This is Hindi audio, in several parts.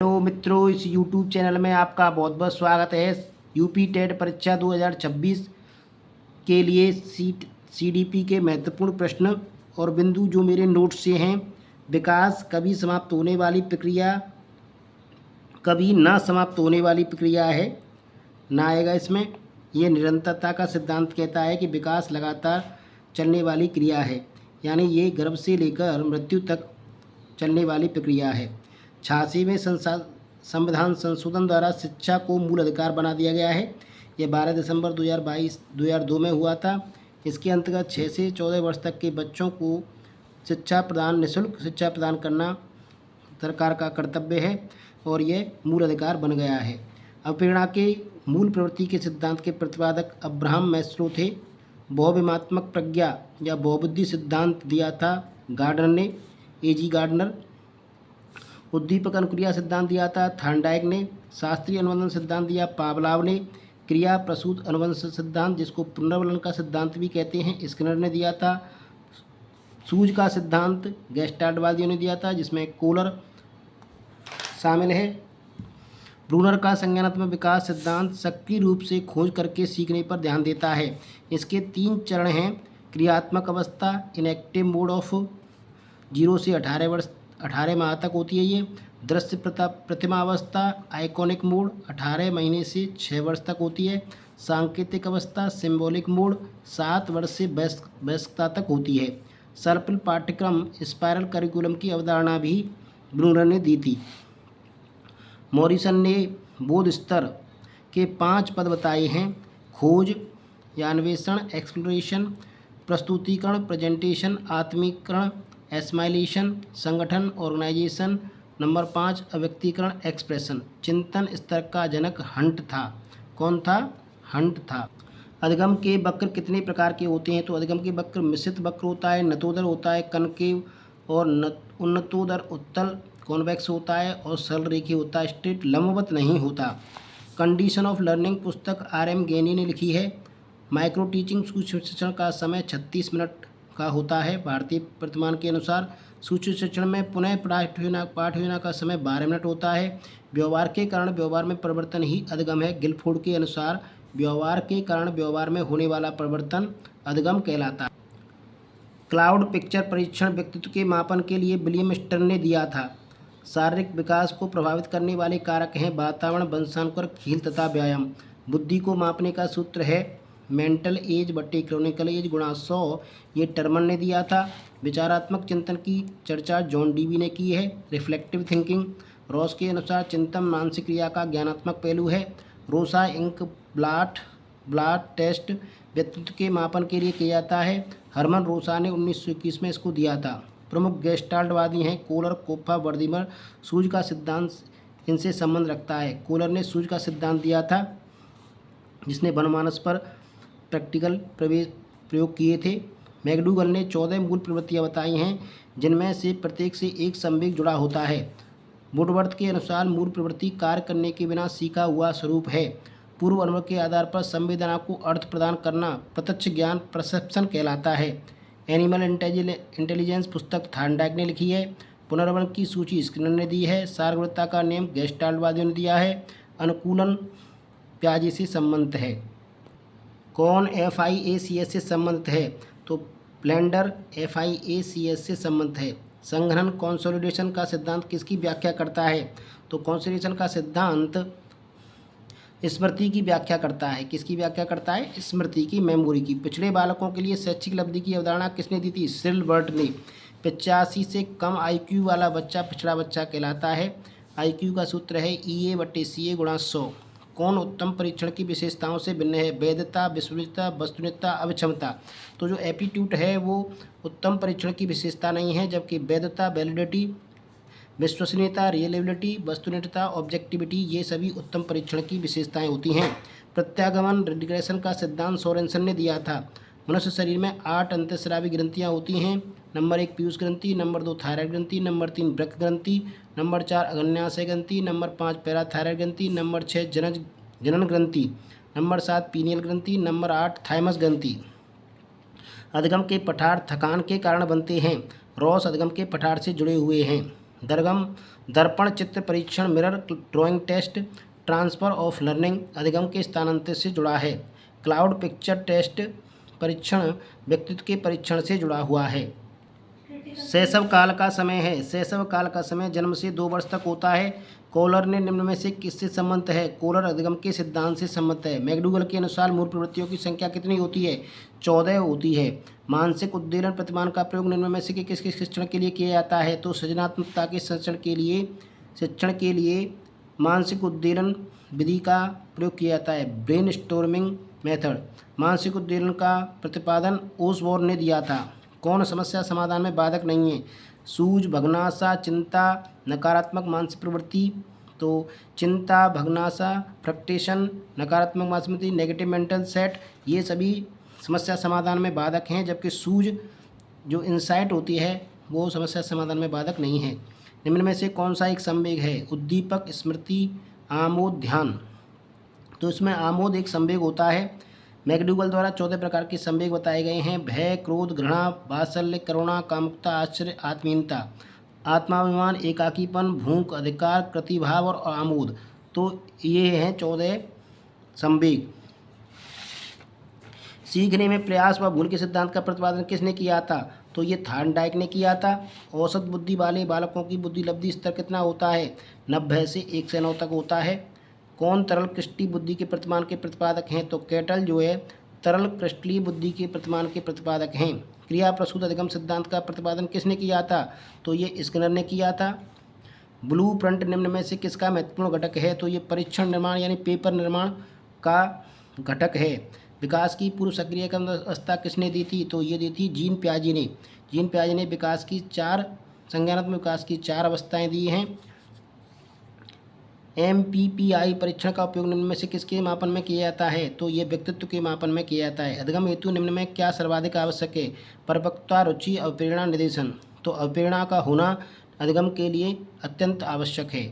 हेलो मित्रों, इस YouTube चैनल में आपका बहुत बहुत स्वागत है। यूपी टेट परीक्षा 2026 के लिए CDP के महत्वपूर्ण प्रश्न और बिंदु जो मेरे नोट से हैं। विकास कभी समाप्त होने वाली प्रक्रिया, कभी ना समाप्त होने वाली प्रक्रिया है, ना आएगा इसमें। ये निरंतरता का सिद्धांत कहता है कि विकास लगातार चलने वाली क्रिया है, यानी ये गर्भ से लेकर मृत्यु तक चलने वाली प्रक्रिया है। 86वें संविधान संशोधन द्वारा शिक्षा को मूल अधिकार बना दिया गया है। यह 12 दिसंबर 2002 में हुआ था। इसके अंतर्गत 6 से 14 वर्ष तक के बच्चों को निःशुल्क शिक्षा प्रदान करना सरकार का कर्तव्य है और यह मूल अधिकार बन गया है। अवप्रेरणा के मूल प्रवृत्ति के सिद्धांत के प्रतिपादक अब्राहम मैस्लो थे। बहुविमात्मक प्रज्ञा या बहुबुद्धि सिद्धांत दिया था गार्डनर ने, A.G. गार्डनर। उद्दीपक अनुक्रिया सिद्धांत दिया था थॉर्नडाइक ने। शास्त्रीय अनुबंधन सिद्धांत दिया पावलाव ने। क्रिया प्रसूत अनुबंध सिद्धांत, जिसको पुनर्वलन का सिद्धांत भी कहते हैं, स्किनर ने दिया था। सूझ का सिद्धांत गेस्टाल्टवादियों ने दिया था, जिसमें कोलर शामिल है। ब्रूनर का संज्ञानात्मक विकास सिद्धांत सक्रिय रूप से खोज करके सीखने पर ध्यान देता है। इसके 3 चरण हैं। क्रियात्मक अवस्था इनएक्टिव मोड ऑफ 0 से 18 माह तक होती है ये। दृश्य प्रतिमा अवस्था आइकॉनिक मोड 18 महीने से 6 वर्ष तक होती है। सांकेतिक अवस्था सिंबॉलिक मोड 7 वर्ष से वयस्कता तक होती है। सर्पिल पाठ्यक्रम स्पाइरल करिकुलम की अवधारणा भी ब्रूनर ने दी थी। मॉरिसन ने बोध स्तर के 5 पद बताए हैं। खोज या अन्वेषण, एक्सप्लोरेशन, प्रस्तुतिकरण, प्रेजेंटेशन, आत्मीकरण, एस्माइलेशन, संगठन, ऑर्गेनाइजेशन। Number 5 अव्यक्तीकरण, expression. चिंतन स्तर का जनक हंट था। कौन था? हंट था। अधिगम के वक्र कितने प्रकार के होते हैं? तो अधिगम के वक्र मिश्रित वक्र होता है, नतोदर होता है, कनकेव और उन्नतोदर उत्तल कॉन्वेक्स होता है और सरल रेखी होता है, स्ट्रेट लंबवत नहीं होता। कंडीशन ऑफ लर्निंग पुस्तक R.M. गैनी ने लिखी है। माइक्रो टीचिंग सूक्ष्म शिक्षण का समय 36 मिनट का होता है भारतीय प्रतिमान के अनुसार। सूक्ष्म शिक्षण में पुनः पाठ योजना का समय 12 मिनट होता है। व्यवहार के कारण व्यवहार में परिवर्तन ही अधिगम है। गिलफोर्ड के अनुसार व्यवहार के कारण व्यवहार में होने वाला परिवर्तन अधिगम कहलाता है। क्लाउड पिक्चर परीक्षण व्यक्तित्व के मापन के लिए विलियम स्टर्न ने दिया था। शारीरिक विकास को प्रभावित करने वाले कारक हैं वातावरण, वंशानुक्रम, खेल तथा व्यायाम। बुद्धि को मापने का सूत्र है मेंटल एज बट्टे क्रोनिकल एज गुणा 100। ये टर्मन ने दिया था। विचारात्मक चिंतन की चर्चा जॉन डीवी ने की है। रिफ्लेक्टिव थिंकिंग रॉस के अनुसार चिंतन मानसिक क्रिया का ज्ञानात्मक पहलू है। रोसा इंक ब्लाट टेस्ट व्यक्तित्व के मापन के लिए किया जाता है। हरमन रोसा ने 1921 में इसको दिया था। प्रमुख गेस्टाल्टवादी हैं कोलर, कोप्पा, वर्दीमर। सूझ का सिद्धांत इनसे संबंध रखता है। कोलर ने सूझ का सिद्धांत दिया था, जिसने वनमानस पर प्रैक्टिकल प्रयोग किए थे। मैकडूगल ने 14 मूल प्रवृत्तियाँ बताई हैं, जिनमें से प्रत्येक से एक संवेग जुड़ा होता है। वुडवर्थ के अनुसार मूल प्रवृत्ति कार्य करने के बिना सीखा हुआ स्वरूप है। पूर्व अनुभव के आधार पर संवेदना को अर्थ प्रदान करना प्रत्यक्ष ज्ञान परसेप्शन कहलाता है। एनिमल इंटेलिजेंस पुस्तक थॉर्नडाइक ने लिखी है। पुनर्वन की सूची स्किनर ने दी है। सार्वभौमिकता का नियम गेस्टाल्टवादियों ने दिया है। अनुकूलन प्याजे से संबंधित है। कौन FIACS से संबंधित है? तो ब्लेंडर FIACS से संबंधित है। संघनन कंसोलिडेशन का सिद्धांत किसकी व्याख्या करता है? तो कंसोलिडेशन का सिद्धांत स्मृति की व्याख्या करता है। किसकी व्याख्या करता है? स्मृति की, मेमोरी की। पिछड़े बालकों के लिए शैक्षिक उपलब्धि की अवधारणा किसने दी थी? सिल्बर्ट ने। 85 से कम IQ वाला बच्चा पिछड़ा बच्चा कहलाता है। IQ का सूत्र है EA/CA गुणा 100। कौन उत्तम परीक्षण की विशेषताओं से भिन्न है? वैधता, विश्वसनीयता, वस्तुनिष्ठता, अक्षमता। तो जो एप्टीट्यूड है वो उत्तम परीक्षण की विशेषता नहीं है, जबकि वैधता, वैलिडिटी, विश्वसनीयता, रिलायबिलिटी, वस्तुनिष्ठता, ऑब्जेक्टिविटी, ये सभी उत्तम परीक्षण की विशेषताएं होती हैं। प्रत्यागमन रिग्रेशन का सिद्धांत सोरेनसन ने दिया था। मनुष्य शरीर में 8 अंतःस्रावी ग्रंथियाँ होती हैं। नंबर 1 पीयूष ग्रंथि, नंबर 2 थायराइड ग्रंथि, नंबर 3 वृक्क ग्रंथि, नंबर 4 अग्न्याशय ग्रंथि, नंबर 5 पैराथायराइड ग्रंथि, नंबर 6 जनन ग्रंथि, नंबर 7 पीनियल ग्रंथि, नंबर 8 थाइमस ग्रंथि। अधिगम के पठार थकान के कारण बनते हैं। रॉस अधिगम के पठार से जुड़े हुए हैं। दरगम दर्पण चित्र परीक्षण mirror drawing test transfer of learning अधिगम के स्थानांतरण से जुड़ा है। क्लाउड पिक्चर टेस्ट परीक्षण व्यक्तित्व के परीक्षण से जुड़ा हुआ है। शैशव काल का समय है। शैशव काल का समय जन्म से 2 वर्ष तक होता है। कोलर ने निम्न में से किससे संबंध है? कोलर अधिगम के सिद्धांत से संबंध है। मैकडूगल के अनुसार मूल प्रवृत्तियों की संख्या कितनी होती है? 14 होती है। मानसिक उद्दीलन प्रतिमान का प्रयोग निम्न में से किस किस शिक्षण के लिए किया जाता है? तो सृजनात्मकता के शिक्षण के लिए मानसिक उद्दीलन विधि का प्रयोग किया जाता है, ब्रेन स्टॉर्मिंग मेथड। मानसिक उद्दीलन का प्रतिपादन ओसबोर्न ने दिया था। कौन समस्या समाधान में बाधक नहीं है? सूझ, भग्नाशा, चिंता, नकारात्मक मानसिक प्रवृत्ति। तो चिंता, भग्नाशा, फ्रस्ट्रेशन, नकारात्मक मानसिक प्रवृत्ति, नेगेटिव मेंटल सेट, ये सभी समस्या समाधान में बाधक हैं, जबकि सूझ जो इंसाइट होती है वो समस्या समाधान में बाधक नहीं है। निम्न में से कौन सा एक संवेग है? उद्दीपक, स्मृति, आमोद, ध्यान। तो इसमें आमोद एक संवेग होता है। मैकडूगल द्वारा 14 प्रकार के संवेग बताए गए हैं। भय, क्रोध, घृणा, वात्सल्य, करुणा, कामुकता, आश्चर्य, आत्मीयता, आत्माभिमान, एकाकीपन, भूख, अधिकार, प्रतिभाव और आमोद। तो ये हैं 14 संवेग। सीखने में प्रयास व भूल के सिद्धांत का प्रतिपादन किसने किया था? तो ये थॉर्नडाइक ने किया था। औसत बुद्धि वाले बालकों की बुद्धि लब्धि स्तर कितना होता है? 90 से 1 से 9 तक होता है। कौन तरल क्रिस्टलीय बुद्धि के प्रतिमान के प्रतिपादक हैं? तो कैटल जो है तरल क्रिस्टलीय बुद्धि के प्रतिमान के प्रतिपादक हैं। क्रिया प्रसूत अधिगम सिद्धांत का प्रतिपादन किसने किया था? तो ये स्किनर ने किया था। ब्लूप्रिंट निम्न में से किसका महत्वपूर्ण घटक है? तो ये परीक्षण निर्माण यानी पेपर निर्माण का घटक है। विकास की पूर्व सक्रिय अवस्था किसने दी थी? तो ये दी थी जीन पियाजे ने। जीन पियाजे ने विकास की 4 संज्ञानात्मक विकास की 4 अवस्थाएं दी हैं। MPPI परीक्षण का उपयोग निम्न में से किसके मापन में किया जाता है? तो ये व्यक्तित्व के मापन में किया जाता है। अधिगम हेतु निम्न में क्या सर्वाधिक आवश्यक है? परिपक्वता, रुचि, अवप्रेरणा, निर्देशन। तो अवप्रेरणा का होना अधिगम के लिए अत्यंत आवश्यक है।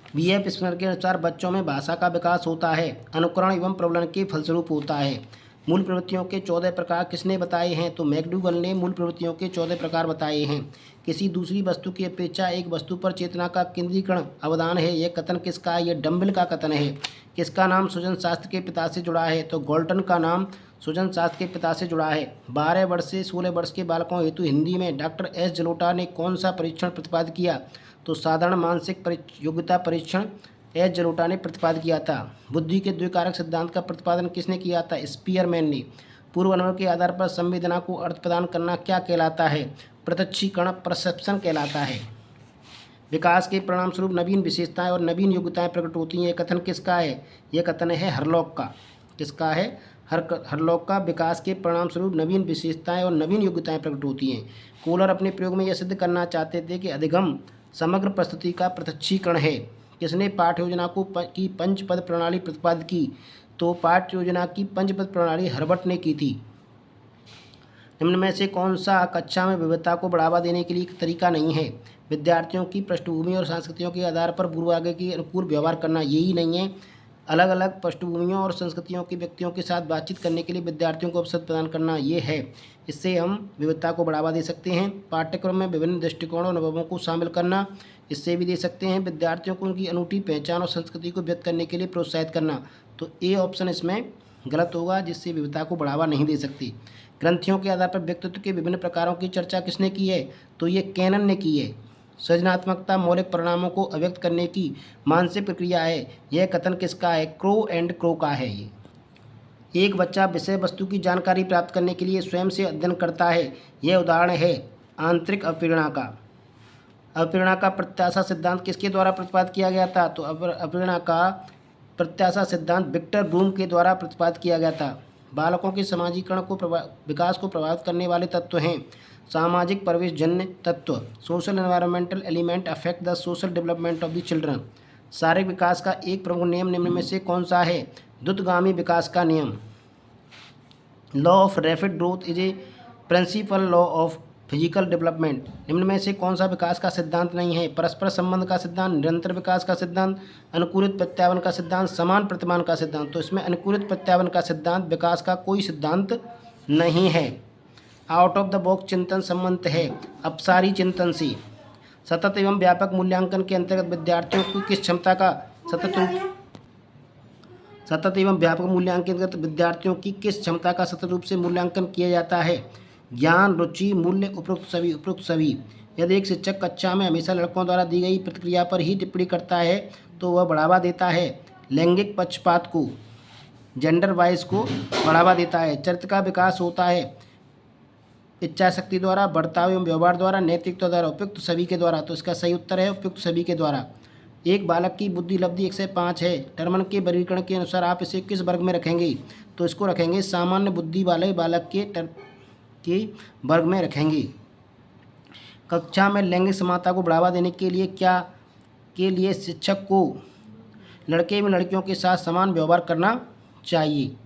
BF स्किनर के अनुसार बच्चों में भाषा का विकास होता है, अनुकरण एवं प्रबलन के फलस्वरूप होता है। मूल प्रवृत्तियों के 14 प्रकार किसने बताए हैं? तो मैकडूगल ने मूल प्रवृत्तियों के 14 प्रकार बताए हैं। किसी दूसरी वस्तु की अपेक्षा एक वस्तु पर चेतना का केंद्रीकरण अवदान है। यह कथन किसका है? यह डम्बिल का कथन है। किसका नाम सृजन शास्त्र के पिता से जुड़ा है? तो गॉल्टन का नाम सृजन शास्त्र के पिता से जुड़ा है। 12 वर्ष से 16 वर्ष के बालकों हेतु हिंदी में डॉक्टर S जलोटा ने कौन सा परीक्षण प्रतिपादित किया? तो साधारण मानसिक योग्यता परीक्षण S जलोटा ने प्रतिपादित किया था। बुद्धि के द्विकारक सिद्धांत का प्रतिपादन किसने किया था? स्पीयरमैन ने। पूर्व अनुभव के आधार पर संवेदना को अर्थ प्रदान करना क्या कहलाता है? प्रत्यक्षीकरण, परसेप्शन कहलाता है। विकास के परिणाम स्वरूप नवीन विशेषताएं और नवीन योग्यताएं प्रकट होती हैं। यह कथन किसका है? यह कथन है हरलॉक का। किसका है? हरलॉक का। विकास के परिणाम स्वरूप नवीन विशेषताएं और नवीन योग्यताएं प्रकट होती हैं। कोलर अपने प्रयोग में यह सिद्ध करना चाहते थे कि अधिगम समग्र प्रस्तुति का प्रत्यक्षीकरण है। किसने पाठ्य योजना की पंचपद प्रणाली प्रतिपादित की? तो पाठ्य योजना की पंचपद प्रणाली हर्बर्ट ने की थी। निम्न में से कौन सा कक्षा में विविधता को बढ़ावा देने के लिए एक तरीका नहीं है? विद्यार्थियों की पृष्ठभूमि और संस्कृतियों के आधार पर पूर्व आगे के अनुकूल व्यवहार करना, यही नहीं है। अलग अलग पृष्ठभूमियों और संस्कृतियों के व्यक्तियों के साथ बातचीत करने के लिए विद्यार्थियों को अवसर प्रदान करना, ये है। इससे हम विविधता को बढ़ावा दे सकते हैं। पाठ्यक्रम में विभिन्न दृष्टिकोणों और अनुभवों को शामिल करना, इससे भी दे सकते हैं। विद्यार्थियों को उनकी अनूठी पहचान और संस्कृति को व्यक्त करने के लिए प्रोत्साहित करना, तो ए ऑप्शन इसमें गलत होगा, जिससे विविधता को बढ़ावा नहीं दे सकती। ग्रंथियों के आधार पर व्यक्तित्व के विभिन्न प्रकारों की चर्चा किसने की है? तो ये कैनन ने की है। सृजनात्मकता मौलिक परिणामों को अभिव्यक्त करने की मानसिक प्रक्रिया है। यह कथन किसका है? क्रो एंड क्रो का है। ये एक बच्चा विषय वस्तु की जानकारी प्राप्त करने के लिए स्वयं से अध्ययन करता है। यह उदाहरण है आंतरिक अवप्रेरणा का। अवप्रेरणा का प्रत्याशा सिद्धांत किसके द्वारा प्रतिपादित किया गया था? तो अवप्रेरणा का प्रत्याशा सिद्धांत विक्टर ब्लूम के द्वारा प्रतिपादित किया गया था। बालकों के समाजीकरण को विकास को प्रभावित करने वाले तत्व हैं सामाजिक परिवेशजन्य तत्व, social environmental element affect the social development of the children. शारीरिक विकास का एक प्रमुख नियम निम्न में से कौन सा है? द्रुतगामी विकास का नियम। Law of rapid growth is a principle law of physical development. निम्न में से कौन सा विकास का सिद्धांत नहीं है? परस्पर संबंध का सिद्धांत, निरंतर विकास का सिद्धांत, अनुकूलित प्रत्यावन का सिद्धांत, समान प्रतिमान का सिद्धांत। तो इसमें अनुकूलित प्रत्यावन का सिद्धांत विकास का कोई सिद्धांत नहीं है। आउट ऑफ द बॉक्स चिंतन संबंध है अपसारी चिंतन से। सतत एवं व्यापक मूल्यांकन के अंतर्गत विद्यार्थियों की किस क्षमता का सतत एवं व्यापक मूल्यांकन के अंतर्गत विद्यार्थियों की किस क्षमता का सतत रूप से मूल्यांकन किया जाता है? ज्ञान, रुचि, मूल्य, उपरोक्त सभी। यदि एक शिक्षक कक्षा में हमेशा लड़कों द्वारा दी गई प्रतिक्रिया पर ही टिप्पणी करता है तो वह बढ़ावा देता है लैंगिक पक्षपात को, जेंडर वाइज को बढ़ावा देता है। चरित्र का विकास होता है इच्छा शक्ति द्वारा, बर्ताव एवं व्यवहार द्वारा, नैतिकता द्वारा, उपयुक्त सभी के द्वारा। तो इसका सही उत्तर है उपयुक्त सभी के द्वारा। एक बालक की बुद्धि लब्धि 1 से 5 है। टर्मन के वर्गीकरण के अनुसार आप इसे किस वर्ग में रखेंगे? तो इसको रखेंगे सामान्य बुद्धि वाले बालक के वर्ग में रखेंगे। कक्षा में लैंगिक समानता को बढ़ावा देने के लिए शिक्षक को लड़के एवं लड़कियों के साथ समान व्यवहार करना चाहिए।